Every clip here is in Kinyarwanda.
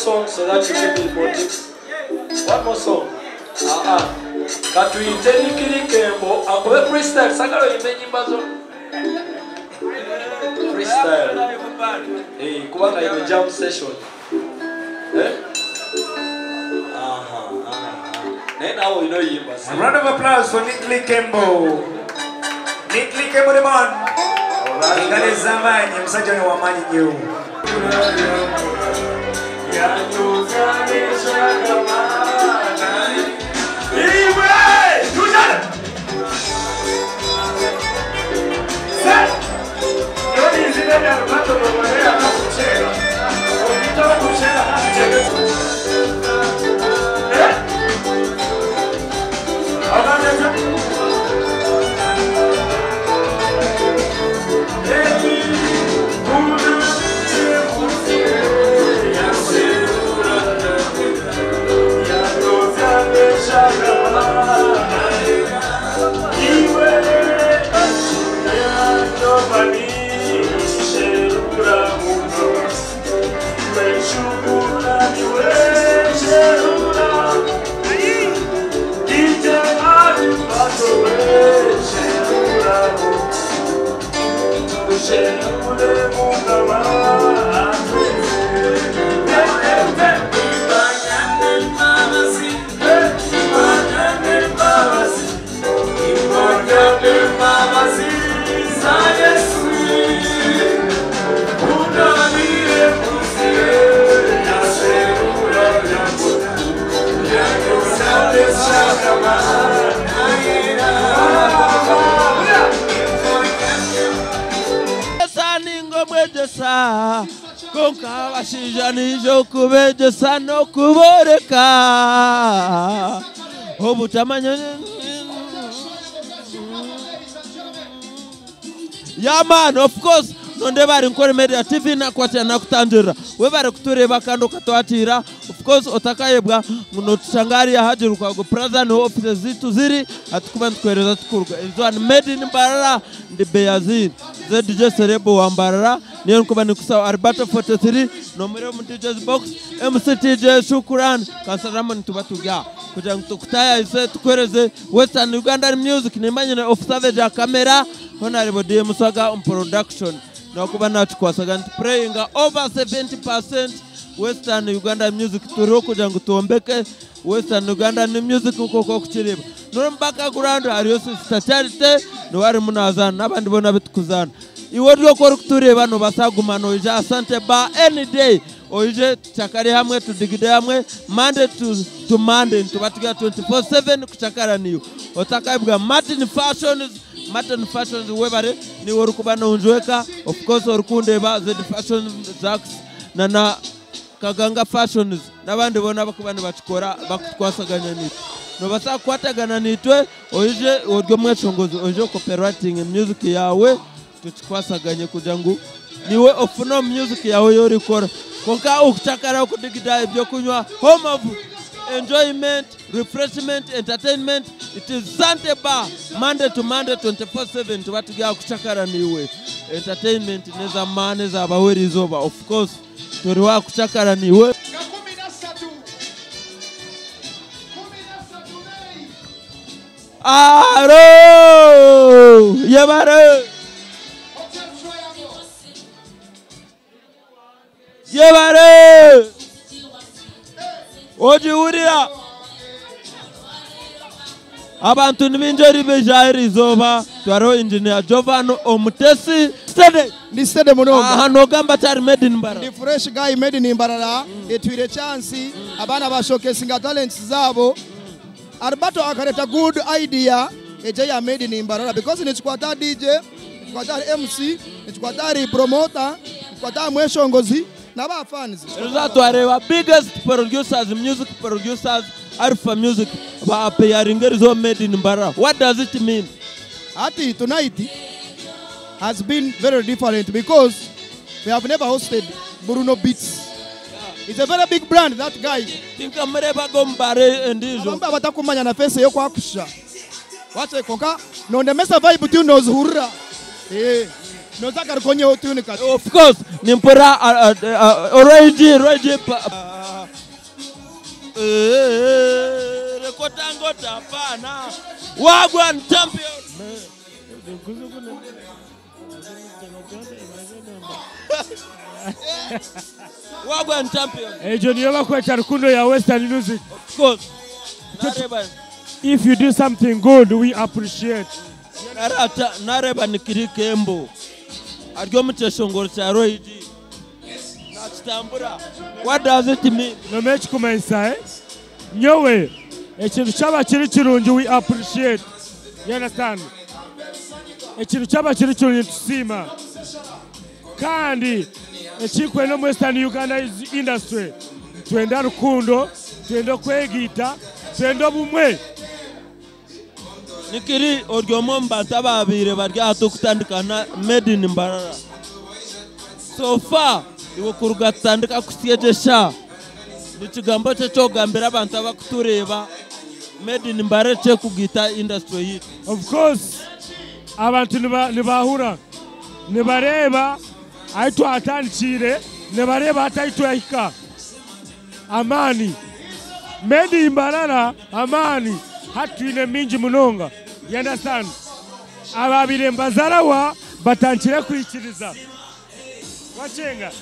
song so that you can be motivated. One more song. Katuyite Nicklee Kembo akobe freestyle sakalo yimbe nyimba zo. Freestyle. Kubanga ino jam session. Now you know yimba. A round of applause for Nicklee Kembo. Nicklee Kembo the man. Ngale zamani msajja ni wamanyi nyo. Konka washijani jokubeje sano kuboreka obutamanya. Yeah man, of course nonde bari NKORE Media TV nakwatya nakutangira we bari kutureba kandi ukatwatira. Of course otakayebwa muno tushangaria hajiruka go president office zitu ziri atukuba tukwereza tukurwa One made in Mbarara ndi Beyazin the DJ Serebo wa Mbarara niyo nkuba nikusawa Arbato 43 nomero mu DJ's box MCTJ Shukran kansarama ntubatuga kuja tukutaya ise tukwereze Western Uganda music nimanyene of savage camera honorable DM Swaga on production na kuba natukwasaga praying over 70% Western Uganda music turo kuja ngutombeke Western Uganda music uko kuchiriba no mbaka kurando ariyo sister Charity no wari munazana nabandi bona bitukuzana iwo ryo ko rukutureba no basagumano ija Sante ba any day oije chakari hamwe tudigide hamwe Monday to Monday tubatiga 24/7 kuchakara niyo otakayibwa Martin Fashions webare ni worukubana unjweka of course orukunde ba Z Fashion Zax na Kaganga Fashions nabandi bona bakubane bachikora bakwasaganya nito no basa kwatagana nitwe oije oryo mwechongozo oije cooperating music yawe tuchikwasaganye kujangu niwe ofuno music yawe yorikora konka ukuchakara ukudigida ibyo kunywa home of enjoyment, refreshment, entertainment. It is Sante Bar, Monday to Monday, 24/7. To what you get kuchakara niwe. Entertainment neza mane za baweri is over. Of course, to ruwa kuchakara niwe. Aro! Yebare! Yebare! Oji uria abantu niminjeri bejairi zoba twaro engineer Jovan omutesi stede ni stede mononga hano gamba tari made in Mbarara ni fresh guy made in Mbarara etwire chance abana ba showcasing talents zabo Arbato akareta good idea ejeya made in Mbarara because ni chikwata DJ chikwata MC chikwata promoter chikwata mweshongozi Naba fans. Our biggest producers, music producers, Alpha Music, are made in Mbarara. What does it mean? Ati tonight has been very different because we have never hosted Bruno Beats. It's a very big brand, that guy. Think I'm never going to and this. Batakumanya na face yoko akusha. What's a conca? No, the mesa vibe tu knows hurra. Eh. No, of course, Nimpora orange. Rekotangota hapana. Wagwan champion. Wagwan champion. Joniyoba kweta rukundo ya Western music. Of course. If you do something good, we appreciate. Nareba Nicklee Kembo. Aryo muteshongoro cha roidi. Nachitambura. What does it mean? No mechi kumensa nyowe ekintu cyaba kiri kirungi we appreciate. You understand? Ekintu cyaba kiri kirungi tusima. Kandi ekikwe no Western Uganda industry. Twenda rukundo, twenda kwegita, twenda bumwe. Nicklee oryomo mbata babire barya tukutandikana made in Mbarara. So far iwo kurugatandika kusyejesha. Nikigambo cyo gambira abantu abakutureba made in Mbarara cyo kugita industry hit. Of course abantu nibahura nibareba aitu atandikire nibareba ataitu yahika amani made in Mbarara amani hatwine minji munonga. You understand? Ababire mbazarawa batankire kwikiriza. Wachenga.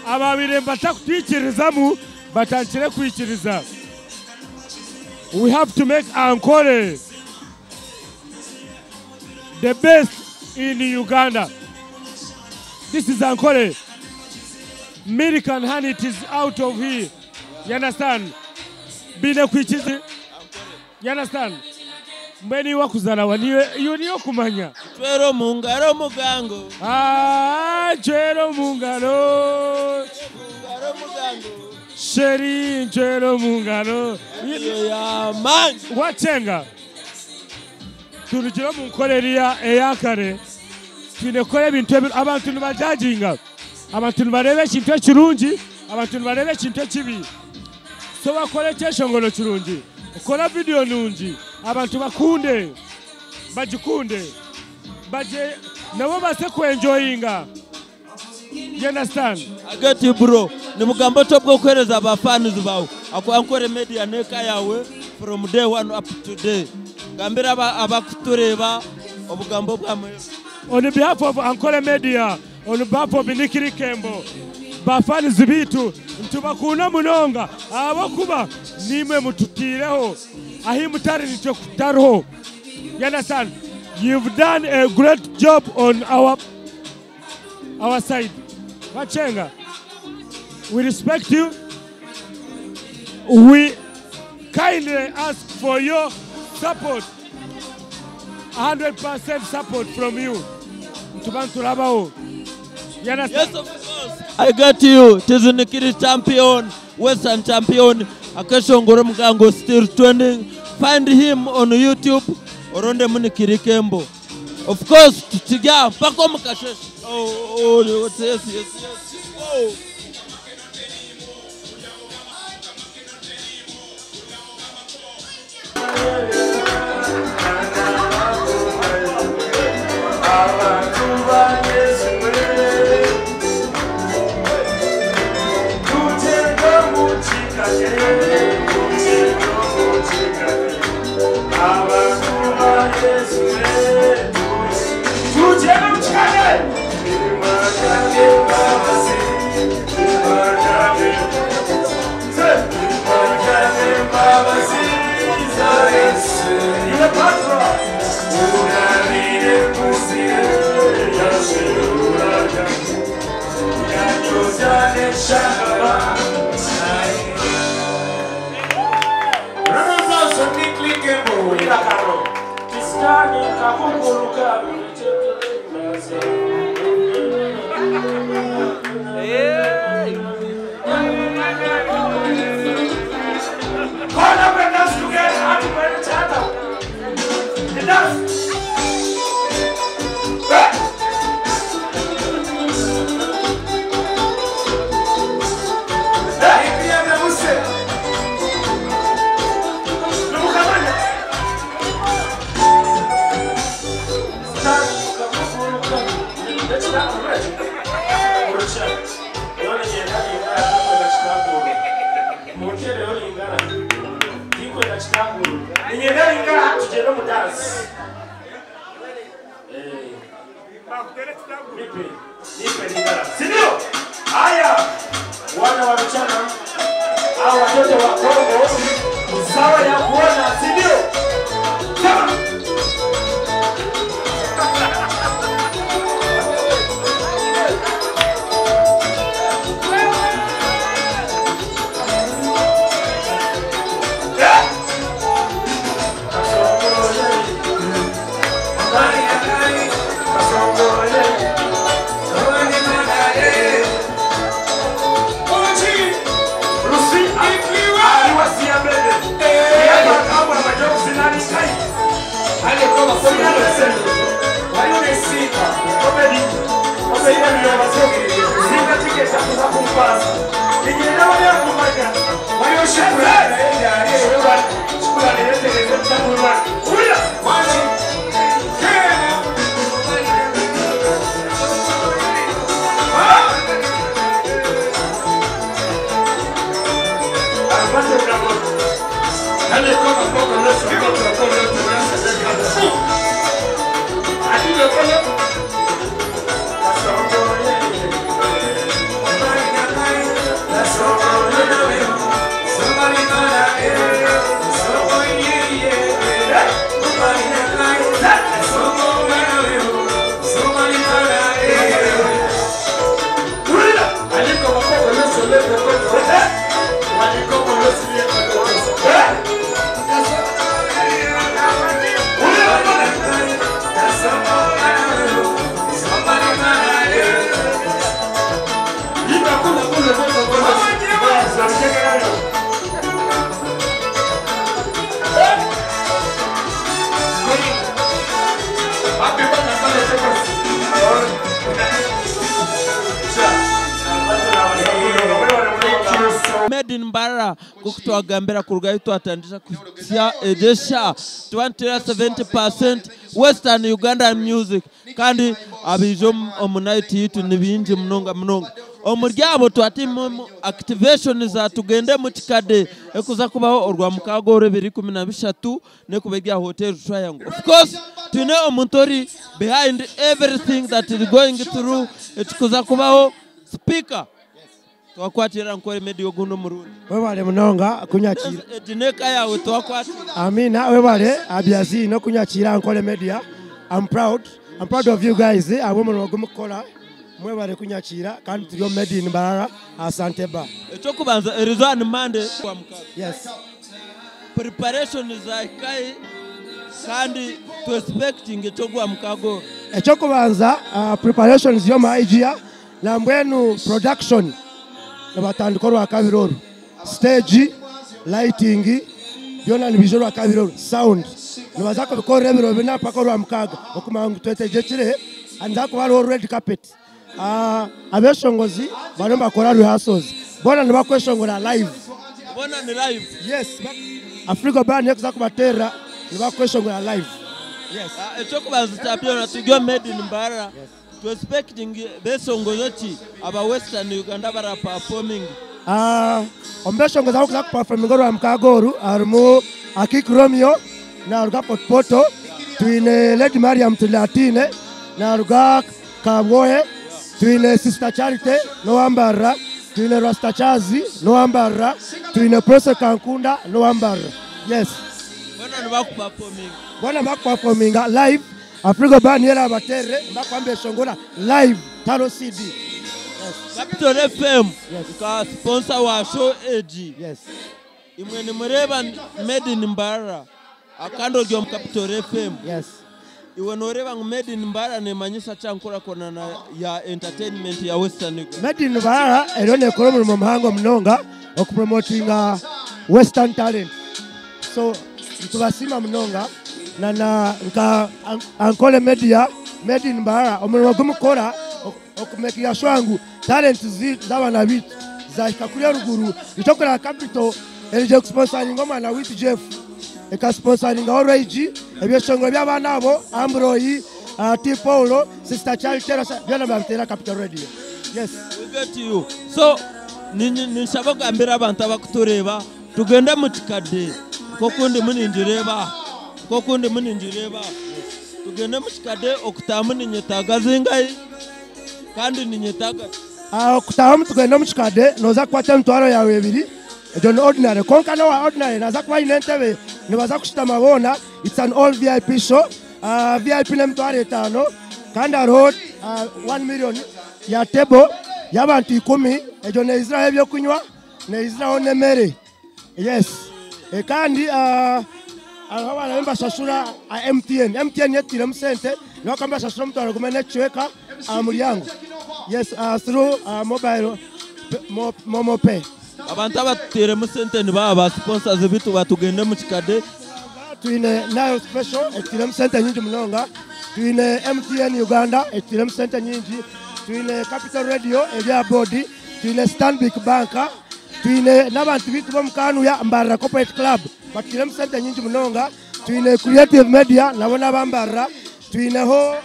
Ababire mbatakutwikirizamu batankire kwikiriza. We have to make Ankole the best in Uganda. This is Ankole. Milk and honey it is out of here. You understand? Bine kwikiriza. You understand? Mbeni wakuzana waniwe yoniyo kumanya. Chwero mungaro mugango. Chwero mungaro. Mungaro mugango. Sheri chwero mungaro. Ya man. Wachenga. Turujiro munkoreria eyakare. Twinekore bintu abantu nibajajinga. Abantu nibarebe kintu kirungi, abantu nibarebe kintu kibi. So bakore cyeshongolo kirungi. Ukora video nungi. Abantu bakunde bajikunde baje nabo base ku enjoyinga. You understand? I get you bro. Ni mugambo tobwo kwereza abafans bawo. Ako Ankole Media neka yawe from day one up to today. Gambira abakutureba obugambo bwamwe. On behalf of Ankole Media, on behalf of Nicklee Kembo, bafans bitu ntubakuna munonga abakuba nimwe mututireho. Ahimutari nicho kutaro. You understand? You've done a great job on our side. Wachenga. We respect you. We kindly ask for your support. 100% support from you. Tubanturabao. You understand? Yes, of course. I got you. It is Nicklee champion, Western champion. Akashongoro mgango still trending. Find him on YouTube. Oronde Nicklee Kembo. Of course, tutiga pako mkashesh. Oh, yes. Oh. Nicklee Kembo, wana wa mchana au watoto wa Kongo sawa ya kuona, si ndio? Kama Made in Mbarara kukutoa gambera kuruga itu atandisha kusia edesha 20-70% Western Uganda music kandi abijom omunaiti itu nibinji mnonga omuryabo twati mu activation za tugende mu kikade ekuza kubaho orwa mukagore 2013 ne kubegya hotel Triangle. Of course tune omuntori behind everything that is going through ekuza kubaho speaker twakwatira Ankole Media oguno murundi webale munonga kunyakira edineka yawe twakwatira amina webale abiazi no kunyakira Ankole Media. I'm proud of you guys abo mu bagumukola mwebale kunyakira kandi turiyo Made in Mbarara asante ba echo kubanza erizwan mande kwa mukaka. Yes, preparation za kai kandi to expecting echo kwa mukago echo kubanza preparations yo maijia na mbwenu production nabatandiko rwa kabiroro stage lighting byona nibijoro rwa kabiroro sound nabazako bikore biro bina pako rwa mukaga okumangu tweteje kire anzako bari red carpet abeshongozi baromba kora rehearsals bona nibakweshongora live bona ni live. Yes, Africa band yako kubatera nibakweshongora live. Yes, echo kubanza champion tugyo Made in Mbarara. To expecting the songolochi aba Western Uganda bara performing. Ombeshongo za kuza performing rwa mkagoru arimo Akik Romeo na ruga potpoto twine Lady Mariam Tulatine na ruga Kaboye twine Sister Charity no Mbarara twine Rasta Chazi no Mbarara twine Prose Kankunda no Mbarara. Yes, bona performing live. Africa band yera batere mbakwambe shongora live taro CD. Yes. Capital FM. Yes. Ka sponsor wa show AG. Yes. Imwe ni mureba Made in Mbarara. Akando gyo Capital FM. Yes. Iwe noreba Made in Mbarara ne manyisa chankora kona na ya entertainment ya Western Uganda. Made in Mbarara erone koro mu muhango mnonga okupromoting Western talent. So tubasima mnonga na Ankole Media Made in Mbarara omulimo gumukora okumekia shwangu talent z'abana bitu zahikakulia ruguru itokora capital elije sponsoring ngoma na with Jeff eka sponsoring already ebyeshongo by'abana abo Ambroi Tipolo Sister Charity byana babitera Capital Radio. Yes, we get you. So nishaboga ambira abantu abakutureba tugende mu kikade kokundi muninjireba tugende mu kikade okutamu ninyetaga zingai kandi ninyetaga kutahamu tugenda mu kikadde noza kukwata emitwalo yawe ebiri egyo ni ordinary konka nowa ordinary naza kuba ine entebe nebaza kushitama boona. It's an all VIP show. VIP n'emitwalo 5 kandi hariho 1 million ya table y'abantu 10 egyo neiziraho ebyokunywa neiziraho n'emmere. Yes kandi hariho abana bembashashura MTN yetiremu sente niho kambashashura omutwalo gume n'ekichweka aha muryango. Yes through mobile momo pay. Abantu abatiremu sente nibo ba sponsors bitu batugende mu kikadde. Tuine nayo special etiremu sente nyingi munonga. Tuine MTN Uganda etiremu sente nyingi. Tuine Capital Radio ebya body. Tuine Stanbic Bank. Tuine n'abantu bitu bo mukanu ya Mbarara Corporate Club batiremu sente nyingi munonga. Tuine Creative Media nabo n'abambarara. Tuineho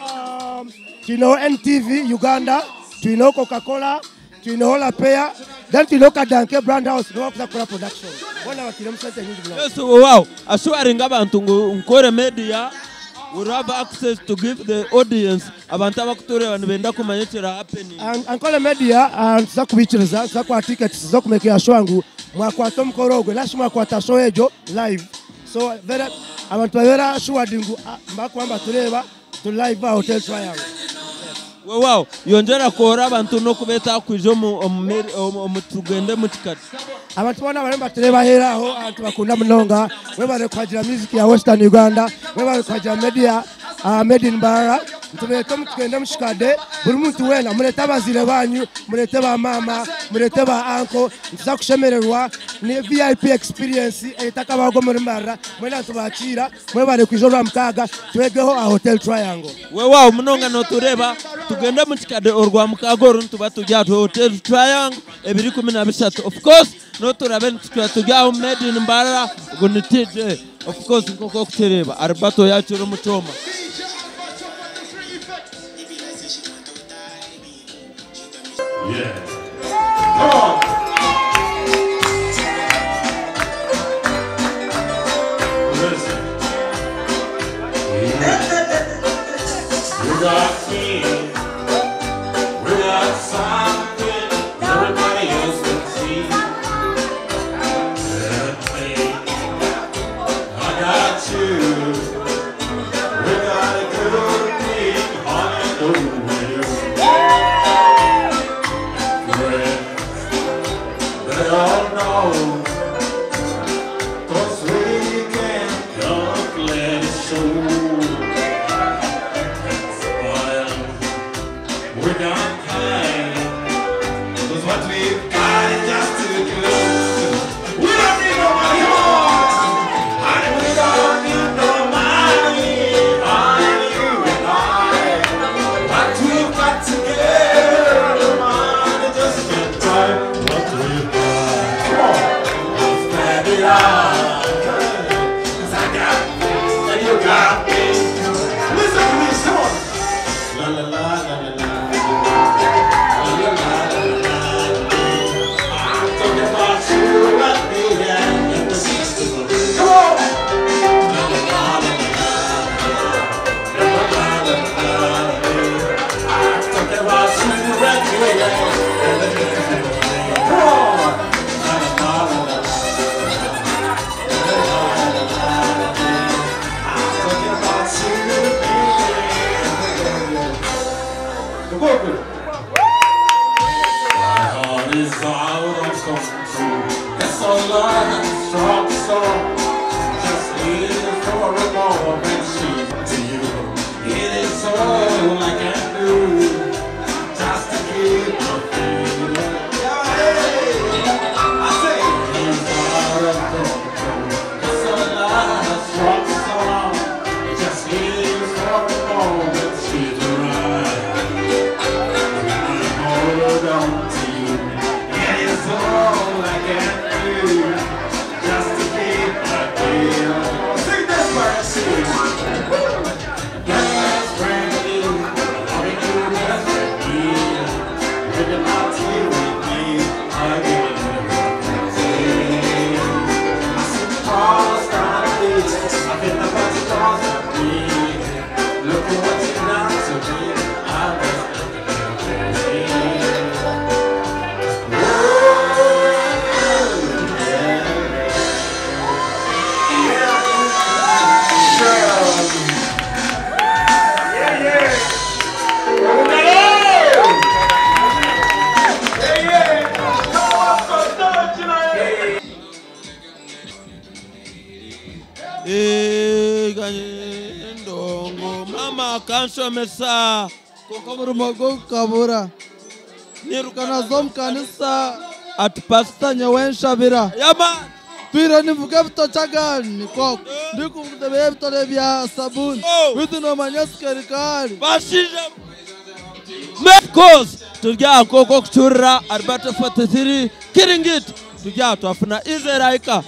NTV Uganda. Tuineho Coca-Cola. Tuineho La Pea. Then tuineho Kadanke Brand House no kuzakora production. Bona batiremu sente nyingi munonga. Yes, wow. Assuring abantu Nkore Media will have access to give the audience abantu abakutureba nibenda kumanyekera happening. Ankole Media nza kubikiriza nza kwa tickets zo kumekera show yangu mwakwata omukoro gwe nashi mwakwata show ejo live. So very abantu babera show dingu mbakwamba tureba to live Hotel Triangle. Wow, yongera kora abantu no kubeta kwijo mu tugende mu tikati. Abantu bana baremba tureba hera aho abantu bakunda munonga we bare kwagira music ya Western Uganda we bare kwagira media made in Mbarara ntubeta mutugende mu kikadde buri muntu wena murete abazire banyu murete ba mama murete ba anko nza kushemererwa ni VIP experience etakabago muri Mbarara mwena tubakira mwe bare kwijoro mukaga twegeho a Hotel Triangle. Wow, munonga no tureba tugende mu kikadde orwa mukagoro ntuba tujya Hotel Triangle 2013. Of course no turaben tujya made in Mbarara gunitije. Of course nkoko kutereba arbato yacu ro muchoma. Yeah. Come on. Listen. We got things. We got something nobody else can see. I got you. We got a good thing on the way. They all know, 'cause we can't let it show. Well, we don't care, 'cause what we've got is just too good. We don't need nobody more, and we don't need no money on you and I. What we've got together, man, just can't try. Cause I got me, and you got me. Listen to this, come on. La la la la la la. La la la la la la. I'm talking about you and me and the sisters. Come on. La la la la la. La la la la la. I'm talking about you and me and the sisters. Come on. La la la la la. My heart is out of control. It's so long, strong, so just live for a moment. She's to you. It is all I can do, just to keep my feeling. I say it's out of control. It's so long, strong, so just live for a moment. She's right. Hold on to you. It is all I can do, just to keep my feeling. Sing this part, sing. Best friend you, I'll be your best friend here. With the heart here with me, I'll give it to you. I see the cross down the beach, I feel the bunch of calls at me. Look at what you've done to me, I was looking at you. Yama kansho mesa. Kokomurimo go kabura. Nirukana zom kanisa at pastor Nyawenshabira. Yama. Twira nivuge butocagani koko. Ndikuvuge bitore bya sabuni. Bituno manyaskarikari. Bashije. Of course, tujya koko kuchura Alberto 43 killing it. Tujya twafuna izeraika.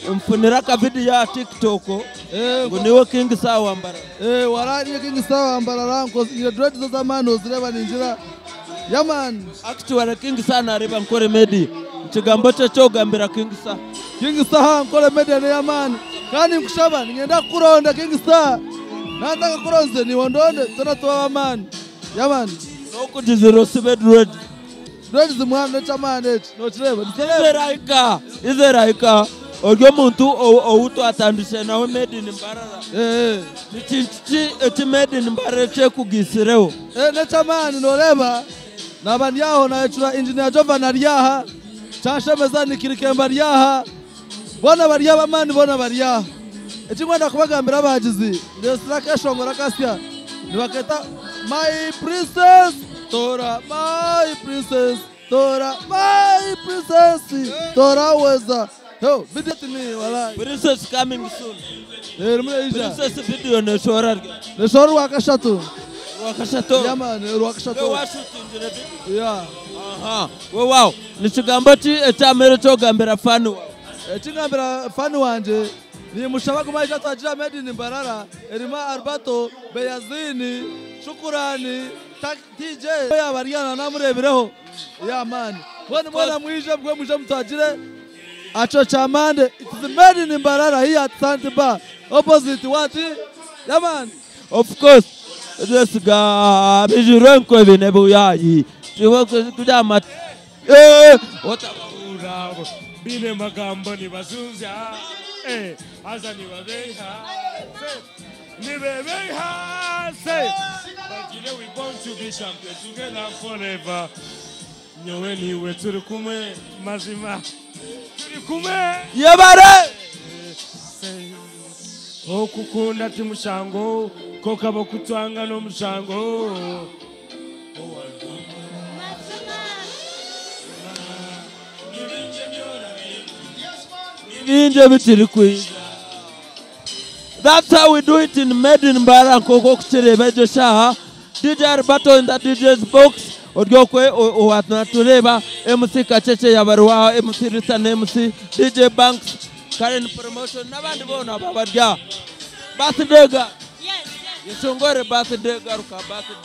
Mfunira ka video ya TikTok. Nguniwe King Sawa Mbarara. Warani King Sawa Mbarara because the dread za zamani uzireba ninjira. Yaman, actually King sana areba Nkore Media. Kigambo cyo gambira King Sa. King Sa Nkore Media ne yaman. Kandi nkushaba ngenda kuronda King Sa. Nataka kuronze ni wondonde tunatoa amani. Yaman, no kujizero sibe dread. Dread zimwana chamane no treba. Izeraika. Ogyo muntu outo atandise nawe made in Mbarara. Nichichi eti made in Mbarara chekugisireo. Ne chamani no leba. Nabani yaho na etura engineer Jovan ariyaha. Chashe meza Nicklee Kembo ariyaha. Bona bariya mani bona bariya. Ekingwanda kubagambira abagizi. Ndesira keshongora kasya. Nibaketa my princess Tora, my princess Tora, my princess Tora weza. Yo, video ni wala. Princess coming soon. Princess video ne shora. Ne shora wakashatu. Wakashato. Yama ne wakashato. Yeah. Aha. Wow. Nikigambo ki ekyamere cyo gambira fani wa. Ekingambira fani wanje ni mushabaga maisha tajira made in Mbarara. Erima Alberto Beyazini Shukurani DJ ya bariana namurebireho. Yeah man. Bona mwije bwe muje mutajire. Acho chamande, it is made in Mbarara here at Sante Bar, opposite what? Yeah man. Of course, this guy, Bijurenko Vinebu Yayi. She works with them at what about Bine Magamboni Bazunza? Azani Wabeha, Nibeha, say, but you know we're going to be champions together forever. Nyweni wetu kume mazima. Yabare okukunda timushango kokabo kutwanga no mushango Ninja bitiri kwiza. That's how we do it in Made in Mbarara koko kuchireba Joshua. DJ Alberto in the DJ's box. Odyokwe owatunatuleba MC Kacheche yabarwa MC Ritan MC DJ Banks Karen Promotion nabandi bona babadya birthday ga yishongore birthday garuka birthday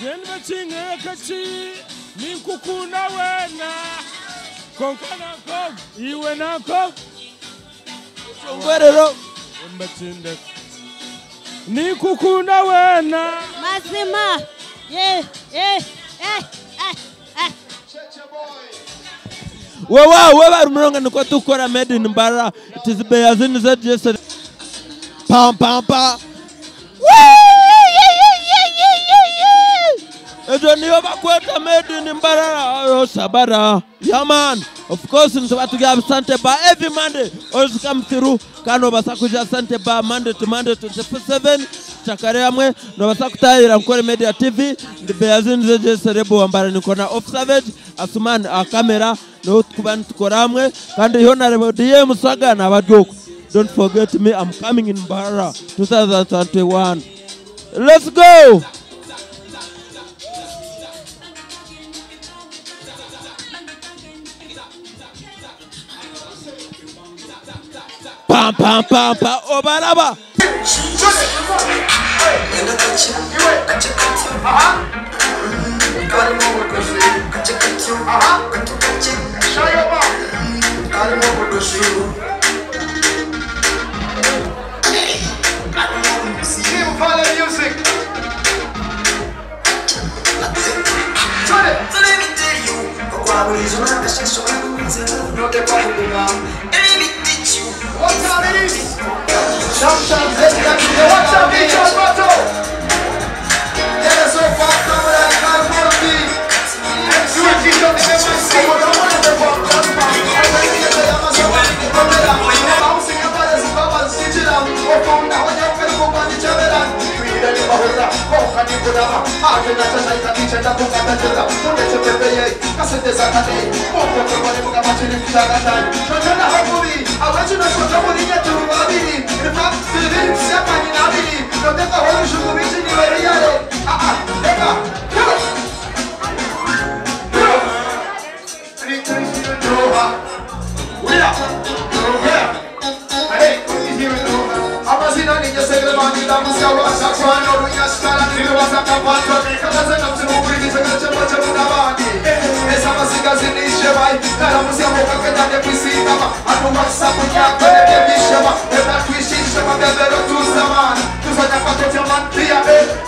yenwe chinge kachi ninkukunda wena konkana ko iwe nako yishongore ro mbachinde ninkukunda wena mazima Wow, wewe mronga niko tukora Made in Mbarara. It is Beyazini that just pam. Ejo niyo bakweta Made in Mbarara. Oh Sabara. Yeah man. Of course nitwatu give Sante Bar every Monday. Always come through. Kano basakuja Sante Bar Monday to Monday 24/7. Chakare amwe no basakutayira Nkore Media TV. The Beyazini that just Rebo Mbarara nikona off savage. Asuman camera no kubani tukoramwe kandi honorable DM Saga na badoko. Don't forget me, I'm coming in Mbarara 2021. Let's go. Pam Obaraba. What Idani bahura Koka ni kudama Ake na chasha ikakiche na kukata jira Tunete pepeye Kasete zakane Moko kukone muka machini kuchagatai Nojana hakuri Awechu na shota murinye turubabiri Rifa Bibi Siapa ni nabiri Noteka holu shukubichi ni weri yale Deka Kiro Kiro Droha Wila Droha Hey Amazina ninja seglemani da música wasa Kwano runya skala nilo wasa kapato Kakaza na msimu kwini segele chemba chemba na bandi Esa masika zinishe vai Kala música moka kenda de kwisika ma Anu wasa kunya kwenye kemishe ma Eba tuishishe ma bebero tu zamani Tuzanya pato jaman pia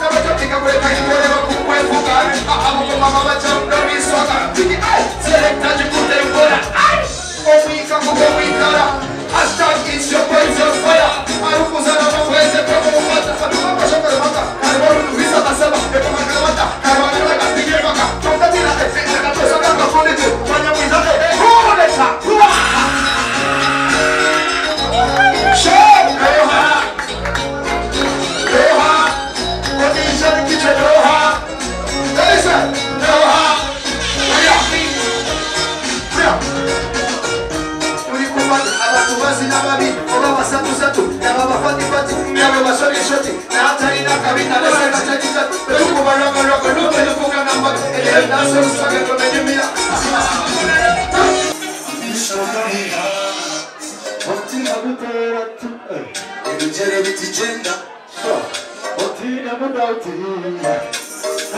Na wajo tika kwe kaini kwenye wakukwe fugari Ahamu kumama wacha mdomi soga Tiki ay Selekta jikute mbora Ay Omika kukumikara Hashtag it's your boys on fire Arukuzana maweze kwa mwata Fatuma kwa shoka maka Kariboru nuhisa nasema Eko makamata Kariboru laga Tige maka Tongatila Eka katosa kaka kunitu Manya mwizake Kuleta Show Yoha Yoha Odisha nikiche Yoha Listen Yoha Aya Aya Abatubazi n'ababi oba basatu yaba bafati yaba bashori shoti na hatari na kabina lese kachagiza tuko baraka roko no bele fuka namba ele danso usaga ko menyemia Nishonaia Otina butera tu Ejere bitijenda Otina mudauti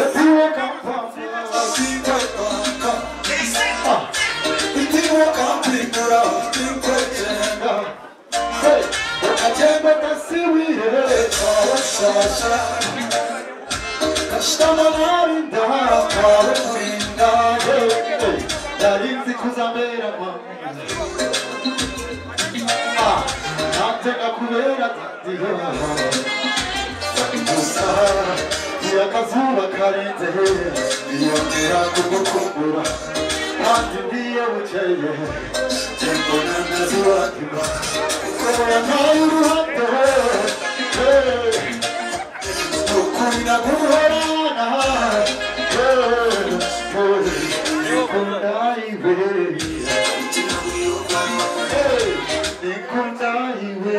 Otina kampa Otina kampa Otina kampa Hey, Okajembe kasiwire Kawashasha Kashtamanarida Kawakurinda Yarinzi kuzamera Nateka kubera tatiyo Musa Yakazuba karenze Yongera kukukumbura Kandi ndiye buceye Jembona nazuwa kiba Kora nayuruhande Ukunda guhorana Nikunda iwe Nikunda iwe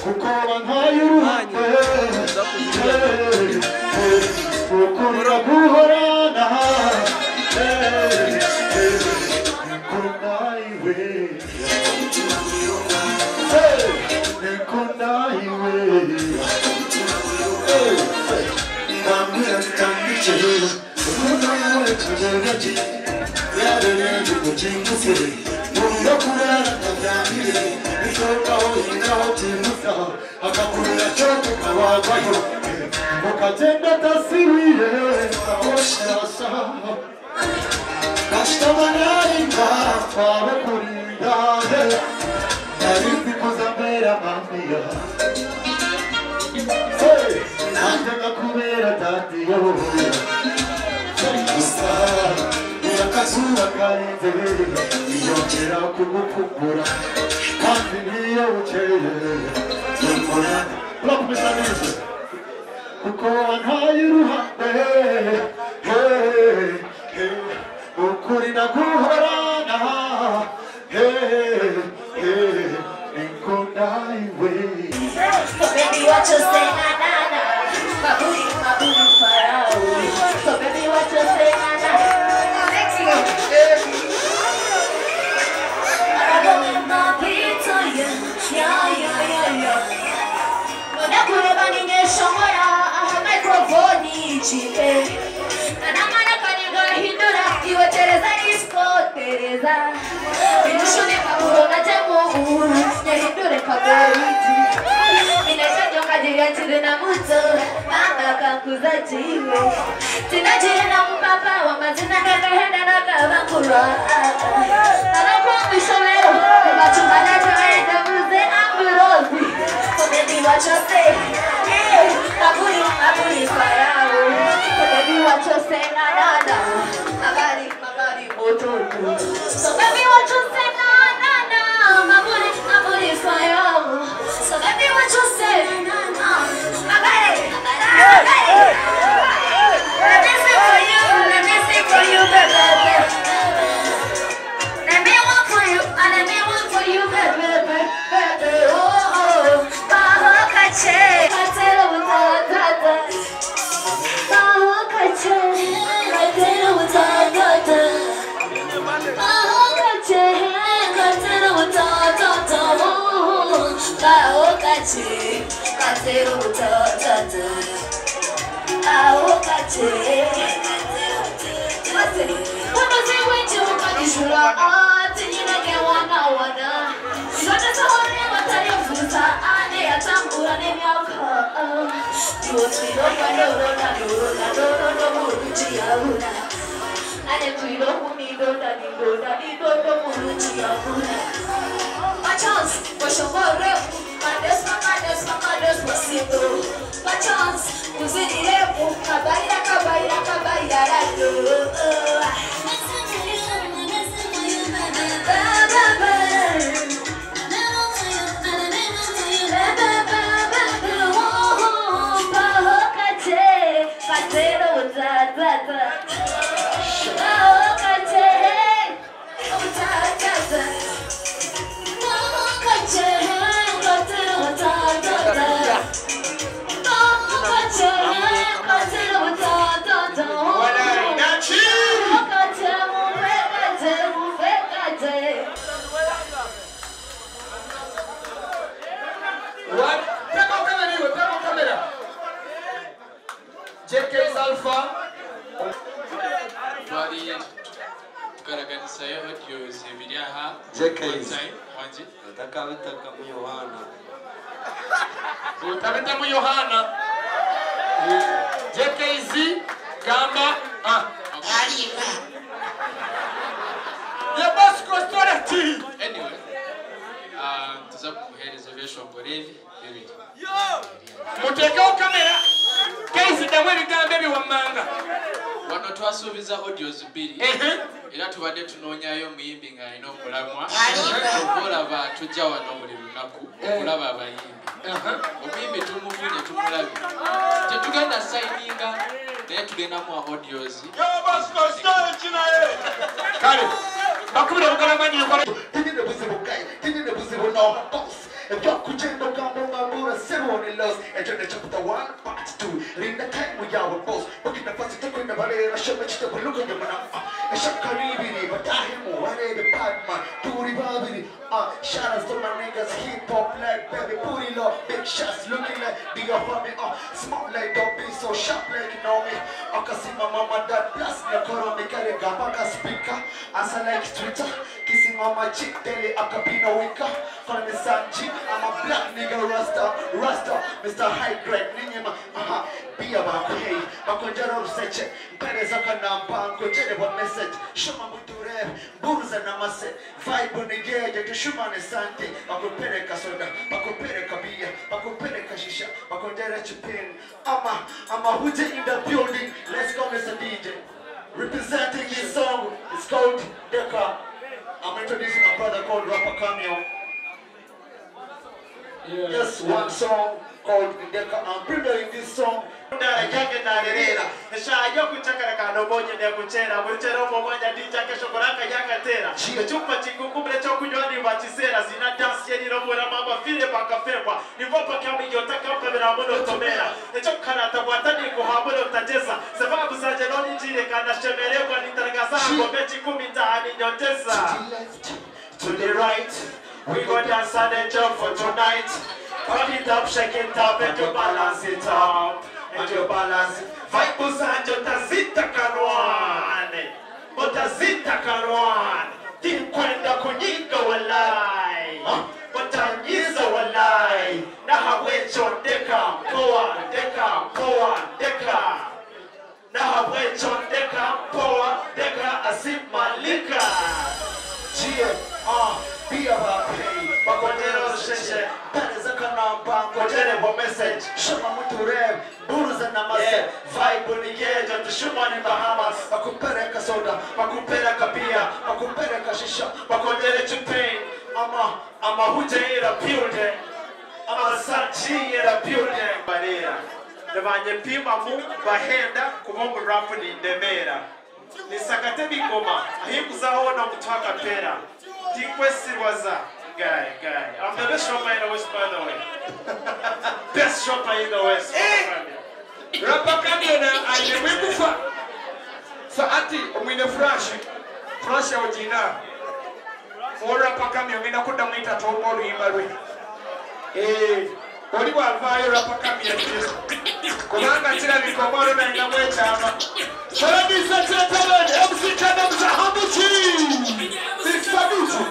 Kukora nayuruhande Ukunda guhorana Mukatenda tasiriye Oshasa Kashtamanarida Kawakurinda Yarinzi kuzamera mafia Nateka kubera tatiyo Musa Yakazuba karenze Yongera kugukumbura Kandi niyo buceye Yongera Lokumisa Kuko wantaye iruhande Ukuri naguhorana Nkunda iwe So baby what you say na na na My booty far away So baby what you say na na I don't know pizza yeah Nakureba nineshomora aha microphone ichite Nanamana kaniga hindura iwe Teresa disco Teresa Indushune kaburona temu Nyahindure kaboriti Inashanyo kajiria chide na muto Mama kankuza chiwe Tinajire na mpapa Wamazina kakahenda na kavankura Nanakuwa mishomero Kumachumana tuwaenda muze amburozi So baby what you say Hey, kaburi fire Baby what you say na na na Magari moto So baby what you say na na na Kaburi fire So baby what you say Sante, bakupeleka soda, bakupeleka bia, bakupeleka shisha, bakondera chipin. I'm a hooter in the building. Let's go, Mr. DJ. Representing this song, it's called Deka. I'm introducing a brother called Rapper Cameo. Just one song called Deka. I'm premiering this song. To the right, we go dance and jump for tonight. Put it up, shake it up, and you balance it up. And you balance it. Vibes and you tazita kanwane. Motazita kanwane. Tinkwenda kunyika walai. Motanyiza walai. Na hawecho deka, poa, deka, poa, deka. Na hawecho deka, poa, deka, asimalika. Be about pay. Bakondero sheshe. Pele kanamba. Kondere bo message. Shuma mutu rev. Buruza na mase. Vibe nigeja. Tushuma ni Bahamas. Bakupeleka soda. Bakupeleka bia. Bakupeleka shisha. Bakondere chupain. I'm a hute in a building. I'm a Sanchi in a building. Mbarara. Nabanye pima mu bahenda kumombo rapu ni Ndemera. Nisakate bikoma. Ahikuzaho na mutaka pera. Guy. I'm the best shopper in the West, by the way. Best shopper in the West. Rapper Kamiona, I never before. So, Ati, we the Flash out Gina. Or Rapper Kamiona, we could have made a total in Barry. oli bw'avaayo lwapakamya kyeso kubanga kirabika omwalo nayenga mwekyama solabisa kyetaloni emusikanamuza hamuki bisabizi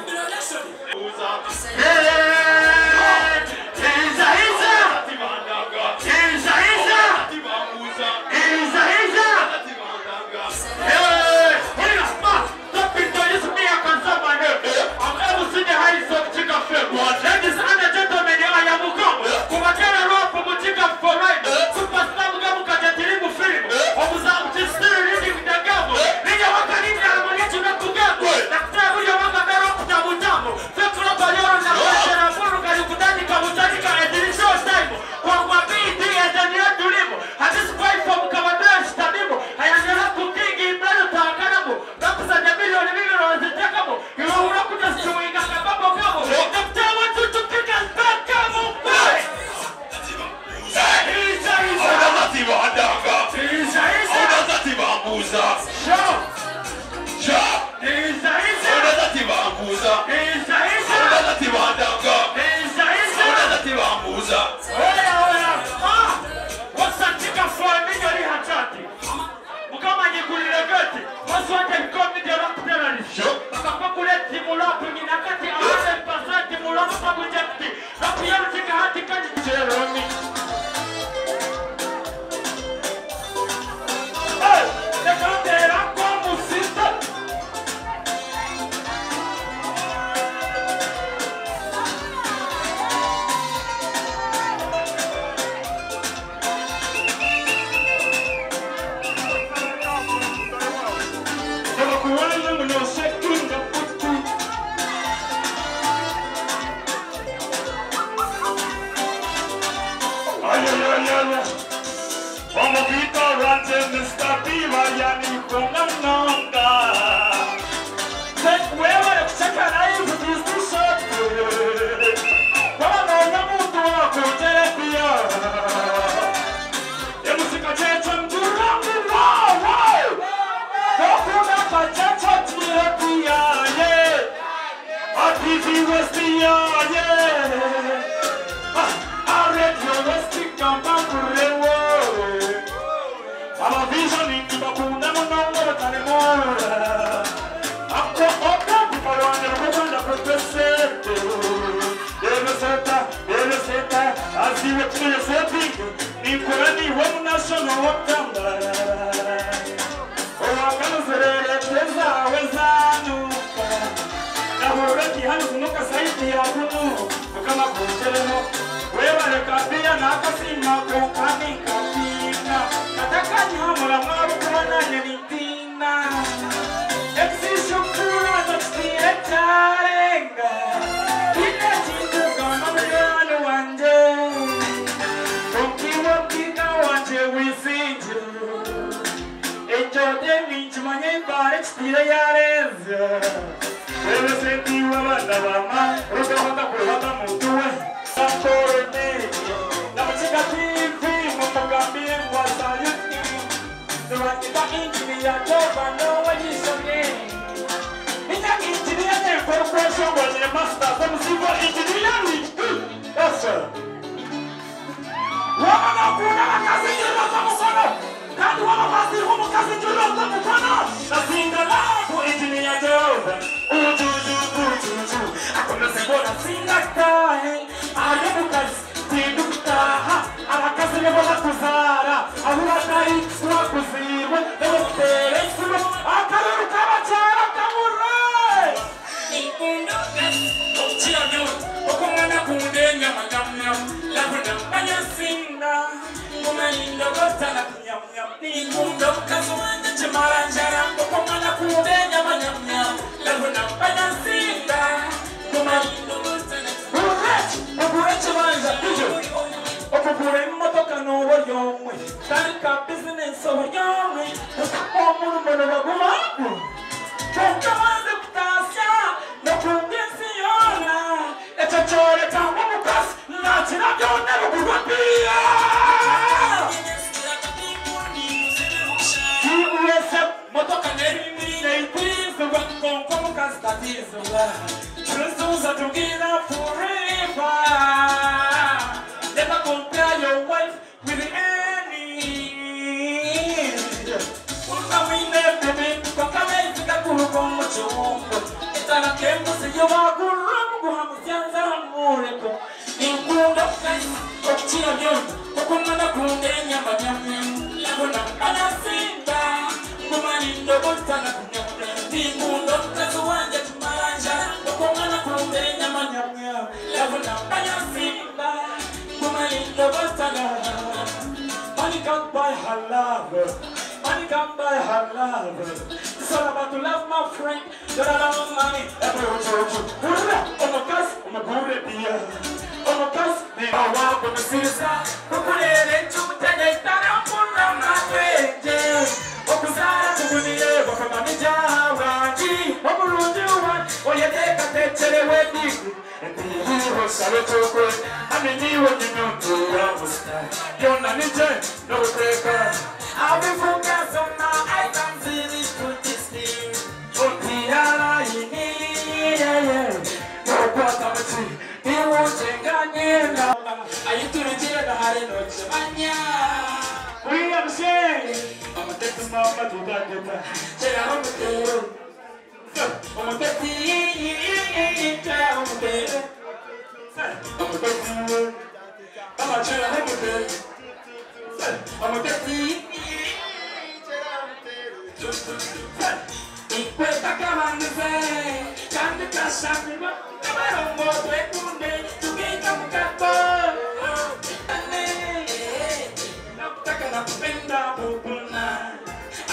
Ladies and gentlemen, I am Mukam. Kumakera rap mutika for right. Superstar Mugamu kajatirimu film. Omuzamu tisiri reading the gamo. Niya wakanini alamonyeti na kugamu. Nakutabu ya wanga mero kutabutamu. Fekro bayoro na kwashera furu kayukudani kabutani ka edilisho time. Kwa mwabidi ya jania tulimu. Hadisi kwa ifo mkamadea shitabimu. Hayanjela kukingi ibrado taakanamu. Nakusa jamilioni wazitakamu. Iwahura kutasuinga kababo kamo. Presusa to get up forever. Kembo yo bagura guhamuzyanza mureko Ingundo kasi okira byo okumana kundenya manyamye labona anasinda kumanindo botana kunyamye Ingundo kasi wanje tumaranja okumana kundenya manyamye labona anasinda kumanindo botana Money can't buy her love Money can't buy her love It's all about to love my friend That I love money Everyone told you Oh my gosh, oh my good dear Oh my gosh, they are wild when the city's out Who put it into the day that I'm pulling on my way Oh, cause I don't believe it But I'm a Java Oh, but you do what Oh, you take a pet to the wedding And the hero started to go I mean, you when you know to love us You're not a jet, no breaker I'll be focused on my items in this good thing Oh, Tiara, you need No quarter of a tree You won't take a name now Are you to the jail? I don't know We have a shame I'm a Texas mama to that guitar Say I'm a girl I'm a Texas I'm a baby I'm a Texas I'm a chill, I'm a baby I'm a Texas Ikweta kabanduze kandi kashambiwa kabarongo twekunde tugenda mukato nakutaka nakupenda bubuna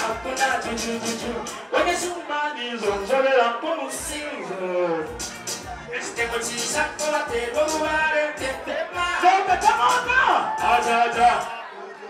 akuna jujujuju wene shumanizo nzobera nk'umusinzo ekitego kisakkola terwolubale tetema zobe tamonda ajaja